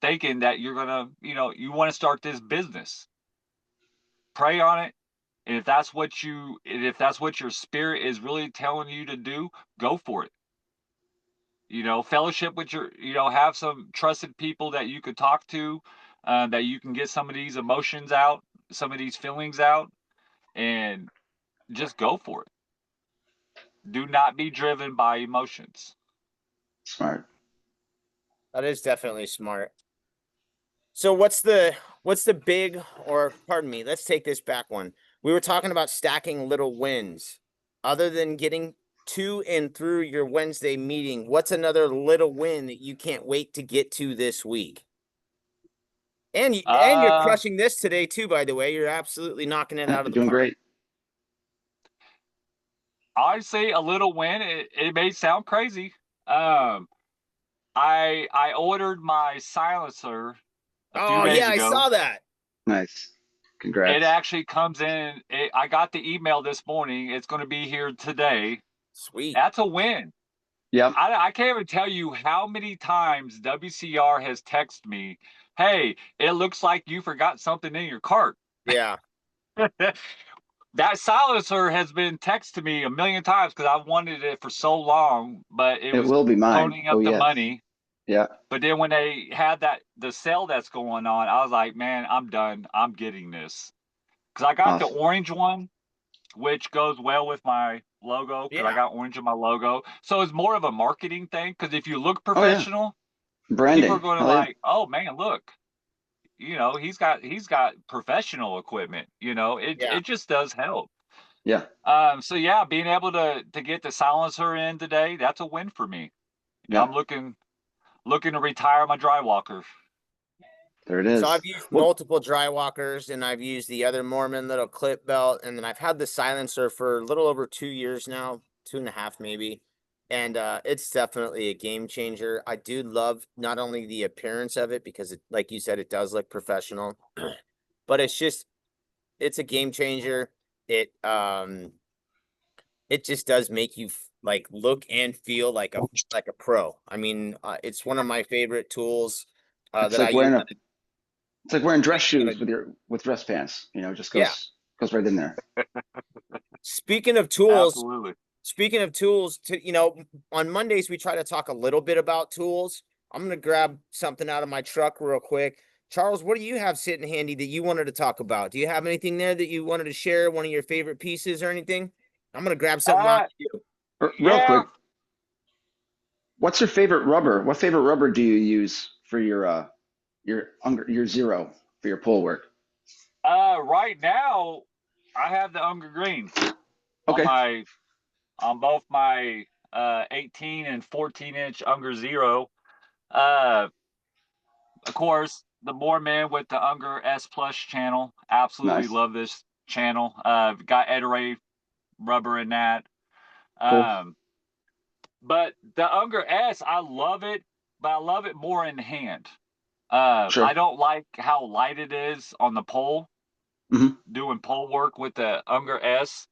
thinking that you're going to, you want to start this business. Pray on it. And if that's what your spirit is really telling you to do, go for it. Fellowship with have some trusted people that you could talk to, that you can get some of these emotions out, some of these feelings out, and just go for it. Do not be driven by emotions. Smart. That is definitely smart. So what's the big, or pardon me, let's take this back one. We were talking about stacking little wins. Other than getting to and through your Wednesday meeting, what's another little win that you can't wait to get to this week? And you're Uh, crushing this today too, by the way. You're absolutely knocking it out You're of the doing park. great. I'd say a little win. It may sound crazy. Um, I ordered my silencer a few Oh days yeah, I ago. saw that. Nice. It Congrats. actually comes in. I got the email this morning. It's going to be here today. Sweet. That's a win. Yep. I can't even tell you how many times WCR has texted me, "Hey, it looks like you forgot something in your cart." Yeah. That silencer has been texted to me a million times because I've wanted it for so long, but it It was will be mine. ponying Oh, up the yes. money. Yeah. But then when they had the sale that's going on, I was like, man, I'm done. I'm getting this. Because I got the Awesome. orange one, which goes well with my logo, because I Yeah. got orange in my logo. So it's more of a marketing thing. Because if you look Oh, yeah. professional, people are Branding. going to Hell yeah. like, oh man, look, he's got professional equipment. Yeah. It just does help. Yeah. So yeah, being able to get the silencer in today, that's a win for me. Yeah. I'm looking to retire my dry walker. There it So is. I've used Well, multiple dry walkers, and I've used the other Mormon little clip belt, and then I've had the silencer for a little over 2 years now, 2.5 maybe. And it's definitely a game changer. I do love not only the appearance of it because it, like you said, it does look professional, but it's a game changer. It just does make you like look and feel like a pro. I mean, it's one of my favorite tools it's that I like use. it's like wearing dress Like, shoes with dress pants. It just yeah. goes right in there. Speaking of tools, Absolutely. on Mondays we try to talk a little bit about tools. I'm gonna grab something out of my truck real quick. Charles, what do you have sitting handy that you wanted to talk about? Do you have anything there that you wanted to share? One of your favorite pieces or anything? I'm gonna grab something on Uh, you. Real yeah. quick, what's your favorite rubber? What favorite rubber do you use for your zero for your pull work? Right now, I have the Unger Green on Okay. both my 18 and 14-inch Unger Zero. Uh, of course, the Moorman with the Unger S Plus channel. Absolutely Nice. love this channel. Got Edaray rubber in that. Cool. Um, but the Unger S, I love it, but I love it more in hand. I Sure. don't like how light it is on the pole, Hmm. doing pole work with the Unger S.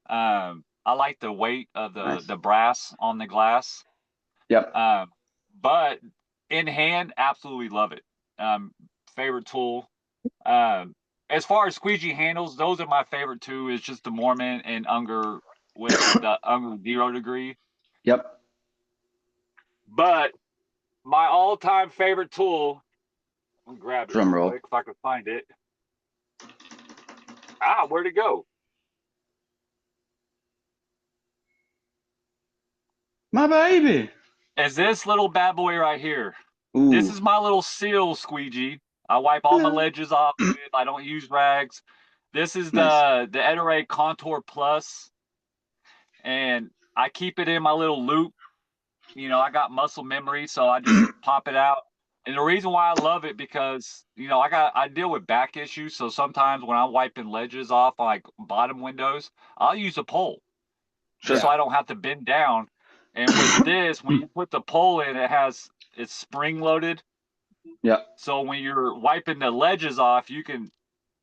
I like the weight of Nice. the brass on the glass. Yep. Um, but in hand, absolutely love it. Favorite tool. Um, as far as squeegee handles, those are my favorite too. Is just the Mormon and Unger with the Unger 0 degree. Yep. But my all-time favorite tool, I'll grab it real Drum roll. quick if I can find it. Ah, where'd it go? My baby. Is this little bad boy right here. This Ooh. is my little seal squeegee. I wipe all my ledges off with. I don't use rags. This is Nice. the Edaray Contour Plus, and I keep it in my little loop. I got muscle memory, so I just pop it out. And the reason why I love it because I deal with back issues, so sometimes when I'm wiping ledges off like bottom windows, I'll use a pole just so Sure. Yeah. I don't have to bend down. And with this, when you put the pole in, it's spring loaded. Yep. So when you're wiping the ledges off, you can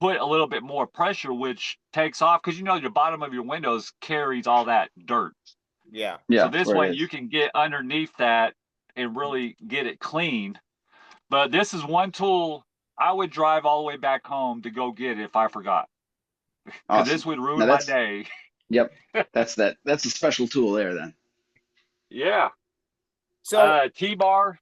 put a little bit more pressure, which takes off because the bottom of your windows carries all that dirt. Yeah. So Yeah. That's this where way it you is. can get underneath that and really get it clean. But this is one tool I would drive all the way back home to go get it if I forgot, because this Awesome. would Now ruin my that's day. yep. That's a special tool there then. Yeah. So T-bar.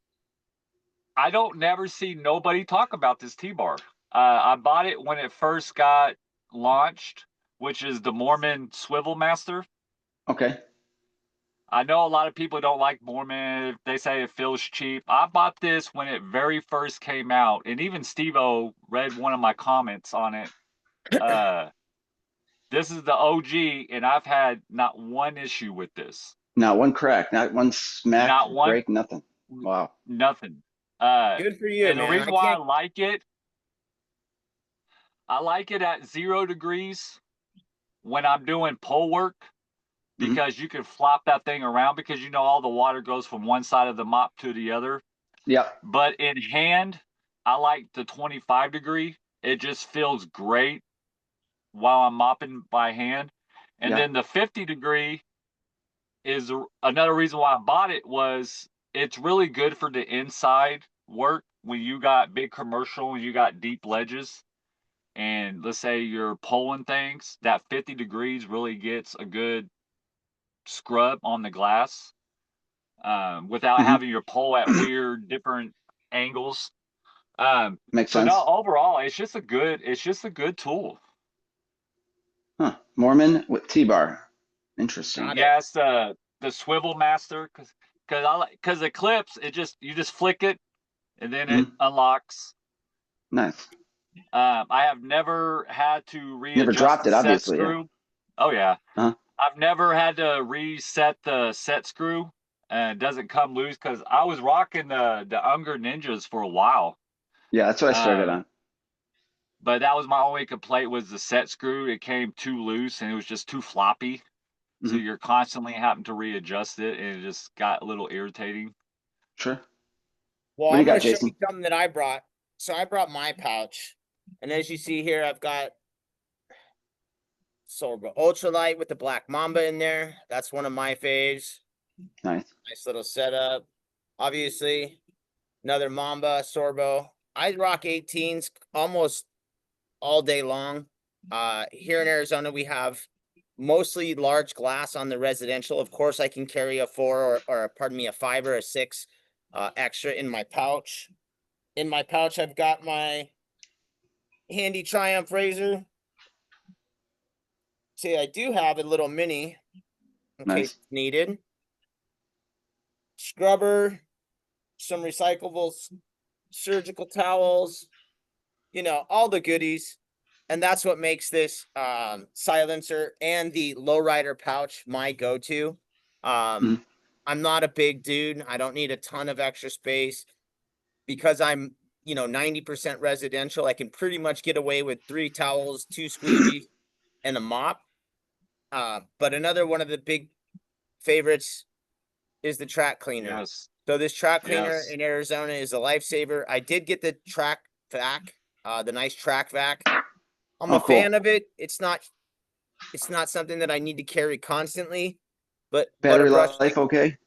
I don't never see nobody talk about this T-bar. I bought it when it first got launched, which is the Mormon Swivel Master. Okay. I know a lot of people don't like Mormon. They say it feels cheap. I bought this when it very first came out, and even Steve-O read one of my comments on it. Uh, this is the OG, and I've had not one issue with this. Not one crack, not one smack, Not one, break, nothing. Wow. nothing. Good for you, And the man. reason I why can't. I like it at 0 degrees when I'm doing pole work Hmm. because you can flop that thing around because you know all the water goes from one side of the mop to the other. Yep. But in hand, I like the 25 degree. It just feels great while I'm mopping by hand. And Yeah. then the 50 degree is another reason why I bought it was it's really good for the inside work when you got big commercial and you got deep ledges. And let's say you're pulling things, that 50 degrees really gets a good scrub on the glass without Hmm. having your pole at weird different angles. Makes So no, sense. overall, it's just a good tool. Huh. Mormon with T-bar. Interesting. Got it. Yeah, it's the swivel master because Eclipse you just flick it and then it Hmm. unlocks. Nice. I have never had to Never readjust dropped the it, set obviously. Yeah. screw. Oh yeah, Uh-huh. I've never had to reset the set screw and it doesn't come loose because I was rocking the Unger Ninjas for a while. Yeah, that's what I started Um, on. but that was my only complaint was the set screw. It came too loose and it was just too floppy. So Hmm. you're constantly having to readjust it and it just got a little irritating. Sure. Well, What do I'm you going got, to show you Jason? something that I brought. So I brought my pouch, and as you see here, I've got Sorbo Ultralight with the Black Mamba in there. That's one of my faves. Nice. Nice little setup. Obviously, another Mamba Sorbo. I rock 18s almost all day long. Here in Arizona, we have mostly large glass on the residential. Of course, I can carry a 4 or pardon me, a 5 or a 6 extra in my pouch. In my pouch, I've got my handy Triumph razor. See, I do have a little mini in case Nice. it's needed. Scrubber, some recyclables, surgical towels, all the goodies. And that's what makes this silencer and the lowrider pouch my go-to. Hmm. I'm not a big dude. I don't need a ton of extra space because I'm, 90% residential. I can pretty much get away with 3 towels, 2 squeegees, and a mop. But another one of the big favorites is the track cleaner. Yes. So this track cleaner Yes. in Arizona is a lifesaver. I did get the track vac, the nice track vac. I'm Oh, a cool. fan of it. It's not something that I need to carry constantly, but a Battery brush like life, okay?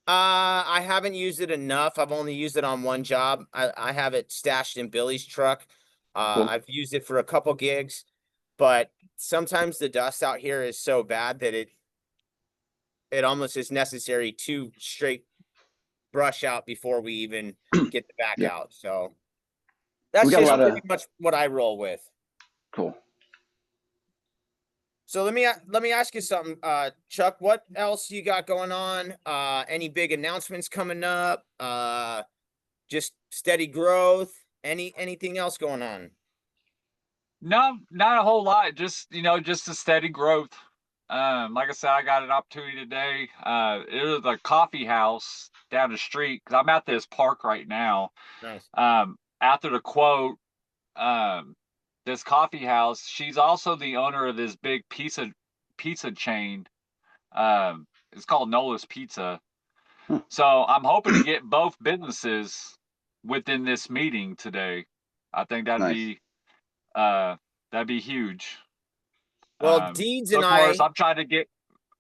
I haven't used it enough. I've only used it on one job. I have it stashed in Billy's truck. Cool. I've used it for a couple gigs, but sometimes the dust out here is so bad that it almost is necessary to straight brush out before we even get the back Yeah. out. So We that's got a just lot pretty of much what I roll with. cool. So let me ask you something, Chuck. What else you got going on? Any big announcements coming up? Just steady growth. Anything else going on? No, not a whole lot. Just a steady growth. Like I said, I got an opportunity today. It was a coffee house down the street because I'm at this park right now. Nice. After the quote, um, this coffee house, she's also the owner of this big pizza chain. It's called Nola's Pizza. Huh. So I'm hoping to get both businesses within this meeting today. I think Nice. that'd be huge. Well, Deeds So and of course I. I'm trying to get.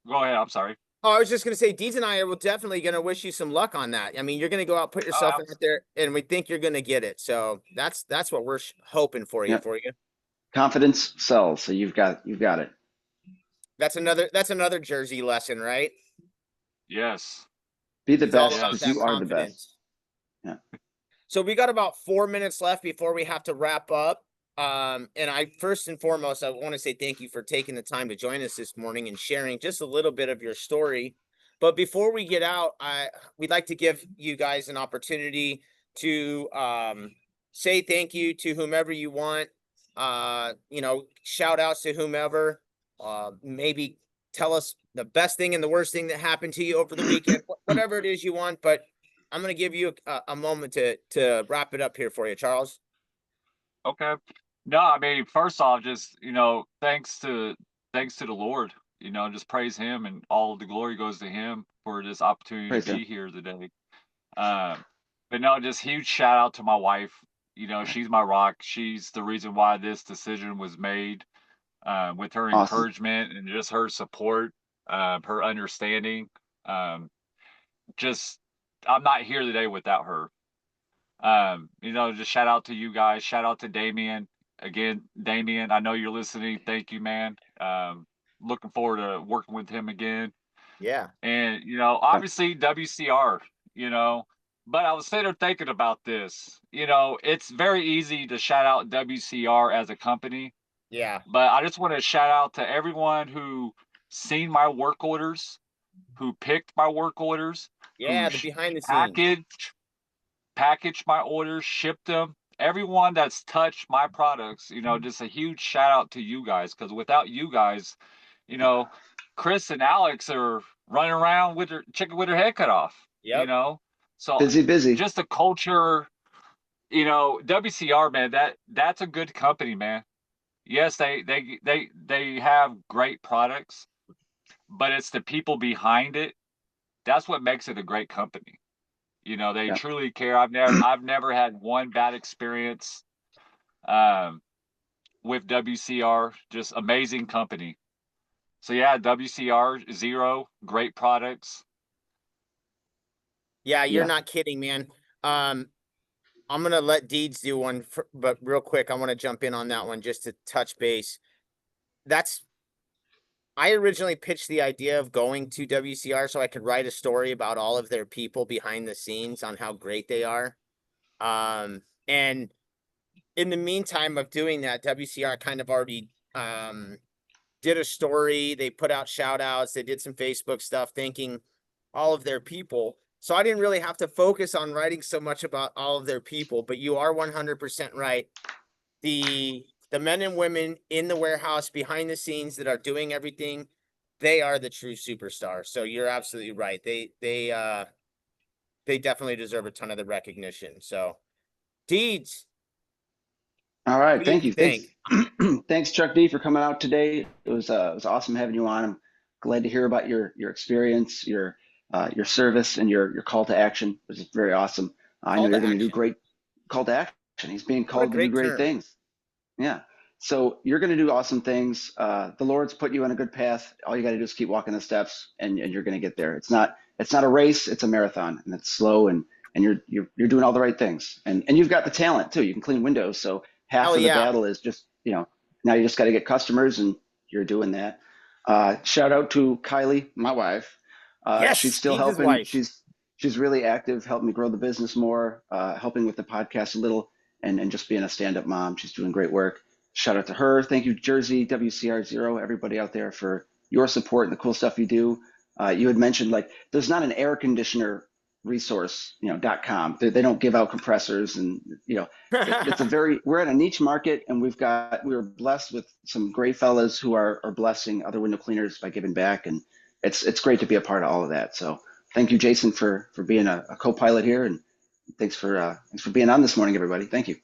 Go ahead. I'm sorry. Oh, I was just gonna say, Deeds and I are definitely gonna wish you some luck on that. I mean, you're gonna go out, put Oh, yourself out there, and we think you're gonna get it. So that's what we're hoping for you. Yep. For you. Confidence sells, so you've got it. That's another Jersey lesson, right? yes. Be the It's all best about because that Yes. you are the best. confidence. Yeah. So we got about 4 minutes left before we have to wrap up. And I first and foremost, I want to say thank you for taking the time to join us this morning and sharing just a little bit of your story. But before we get out, we'd like to give you guys an opportunity to say thank you to whomever you want. Shout outs to whomever. Maybe tell us the best thing and the worst thing that happened to you over the weekend, whatever it is you want. But I'm going to give you a moment to wrap it up here for you, Charles. Okay. No, I mean, first off, just, thanks to the Lord, just praise him, and all the glory goes to him for this opportunity to Praise him. be here today. Um, but no, just huge shout out to my wife. She's my rock. She's the reason why this decision was made. With her Awesome. encouragement and just her support, her understanding. Um, just, I'm not here today without her. Just shout out to you guys. Shout out to Damien. Again, Damien, I know you're listening. Thank you, man. Looking forward to working with him again. Yeah. And, Yep. obviously WCR, but I was sitting there thinking about this. It's very easy to shout out WCR as a company, Yeah. but I just want to shout out to everyone who seen my work orders, who picked my work orders, Yeah. who The behind the scenes. packaged my orders, shipped them. Everyone that's touched my products, just a huge shout out to you guys, because without you guys, you know, Chris and Alex are running around with their chicken with their head cut off, Yep. So Busy. just the culture, WCR, man, that's a good company, man. Yes, they have great products, but it's the people behind it. That's what makes it a great company. They Yeah. truly care. I've never had one bad experience um, with WCR. Just amazing company. So yeah, WCR Zero, great products. Yeah. You're Yeah. not kidding, man. I'm going to let Deeds do one, but real quick, I want to jump in on that one just to touch base. I originally pitched the idea of going to WCR so I could write a story about all of their people behind the scenes on how great they are. And in the meantime of doing that, WCR kind of already did a story. They put out shout outs. They did some Facebook stuff thanking all of their people. So I didn't really have to focus on writing so much about all of their people, but you are 100% right. The men and women in the warehouse behind the scenes that are doing everything, they are the true superstars. So you're absolutely right. They definitely deserve a ton of the recognition. So Deeds, All who right. do you Thank you. Thanks. think? Thanks, Chuck D, for coming out today. It was awesome having you on. I'm glad to hear about your experience, your service, and your call to action. It was very awesome. I know Call you're to going to do action. great. Call to action. He's being What a called to do great great term. things. Yeah. So you're going to do awesome things. The Lord's put you on a good path. All you got to do is keep walking the steps, and you're going to get there. It's not a race. It's a marathon, and it's slow, and you're doing all the right things. And you've got the talent too. You can clean windows. So half Hell of the yeah. battle is just now you just got to get customers, and you're doing that. Shout out to Kylie, my wife. She's Yes, still Deeds' helping. wife. She's really active, helping me grow the business more, helping with the podcast a little, and just being a stand-up mom. She's doing great work. Shout out to her. Thank you, Jersey, WCR Zero, everybody out there for your support and the cool stuff you do. You had mentioned like there's not an air conditioner resource, .com. They don't give out compressors, and it's a very we're at a niche market, and we're blessed with some great fellas who are blessing other window cleaners by giving back, and it's great to be a part of all of that. So thank you, Jason, for being a co-pilot here, and thanks for being on this morning, everybody. Thank you.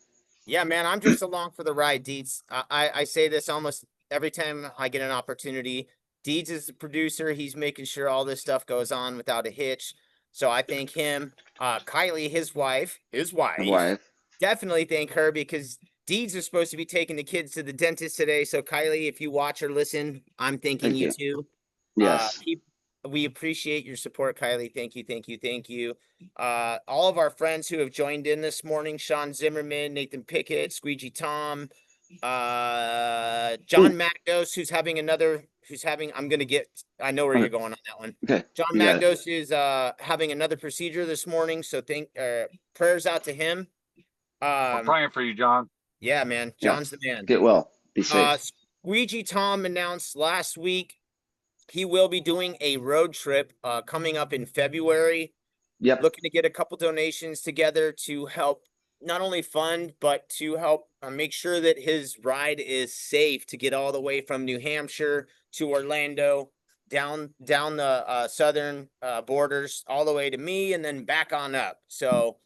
Yeah, man, I'm just along for the ride, Deeds. I say this almost every time I get an opportunity. Deeds is the producer. He's making sure all this stuff goes on without a hitch. So I thank him. Kylie, My wife. definitely thank her because Deeds is supposed to be taking the kids to the dentist today. So Kylie, if you watch or listen, I'm thanking Thank you you. too. Uh, Yes. keep, we appreciate your support, Kylie. Thank you, thank you, thank you. All of our friends who have joined in this morning: Sean Zimmerman, Nathan Pickett, Squeegee Tom, John Ooh. Magdos, I'm gonna get, I know where you're Okay. going on that one. Okay. John You got it. Magdos is having another procedure this morning, so prayers out to him. We're Um, praying for you, John. yeah, man, Yeah. John's the man. Get well. Be safe. Squeegee Tom announced last week he will be doing a road trip coming up in February, Yep. looking to get a couple donations together to help not only fund, but to help make sure that his ride is safe to get all the way from New Hampshire to Orlando. down the southern borders all the way to me and then back on up. So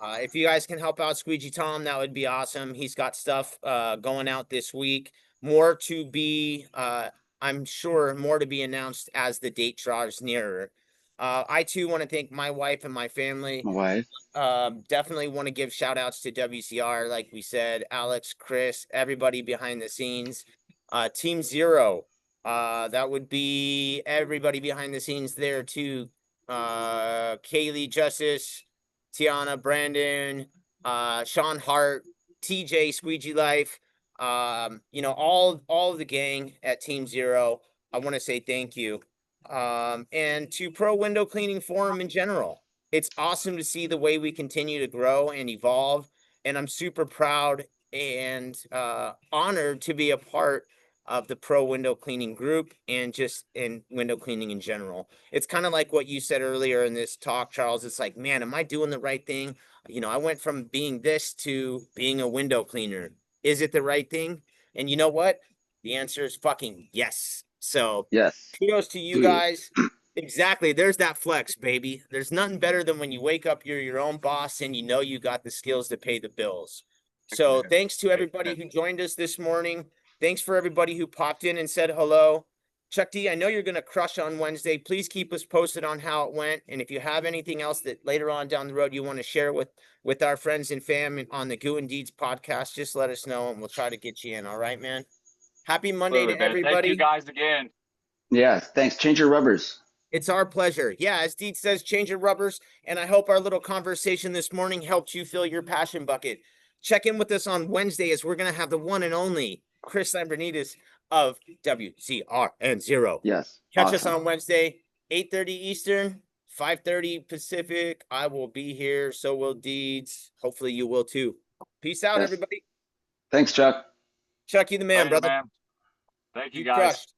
if you guys can help out Squeegee Tom, that would be awesome. He's got stuff going out this week. More to be, I'm sure, more to be announced as the date draws nearer. I too want to thank my wife and my family. My wife. Definitely want to give shout outs to WCR, like we said, Alex, Chris, everybody behind the scenes. Team Zero, that would be everybody behind the scenes there too. Kaylee, Justice, Tiana, Brandon, Sean Hart, TJ, Squeegee Life, all of the gang at Team Zero. I want to say thank you. And to Pro Window Cleaning Forum in general. It's awesome to see the way we continue to grow and evolve. And I'm super proud and honored to be a part of the pro window cleaning group and just in window cleaning in general. It's kind of like what you said earlier in this talk, Charles. It's like, man, am I doing the right thing? I went from being this to being a window cleaner. Is it the right thing? And you know what? The answer is fucking yes. So Yes. kudos to you Do it. guys. Exactly. There's that flex, baby. There's nothing better than when you wake up, you're your own boss and you know you got the skills to pay the bills. So thanks to everybody who joined us this morning. Thanks for everybody who popped in and said hello. Chuck D, I know you're going to crush on Wednesday. Please keep us posted on how it went. And if you have anything else that later on down the road you want to share with our friends and fam on the Goo and Deeds podcast, just let us know and we'll try to get you in. All right, man. Happy Monday to Man. Thank you everybody. guys again. Yeah. Thanks. Change your rubbers. It's our pleasure. Yeah, as Deed says, change your rubbers. And I hope our little conversation this morning helped you fill your passion bucket. Check in with us on Wednesday as we're going to have the one and only Chris Lambrinidis of WCR and Zero. Yes. Catch us Awesome. on Wednesday, 8:30 Eastern, 5:30 Pacific. I will be here. So will Deeds. Hopefully you will too. Peace out, Yes. everybody. Thanks, Chuck. Chuck, you the man, Later, brother. man. Thank you, You guys. crushed.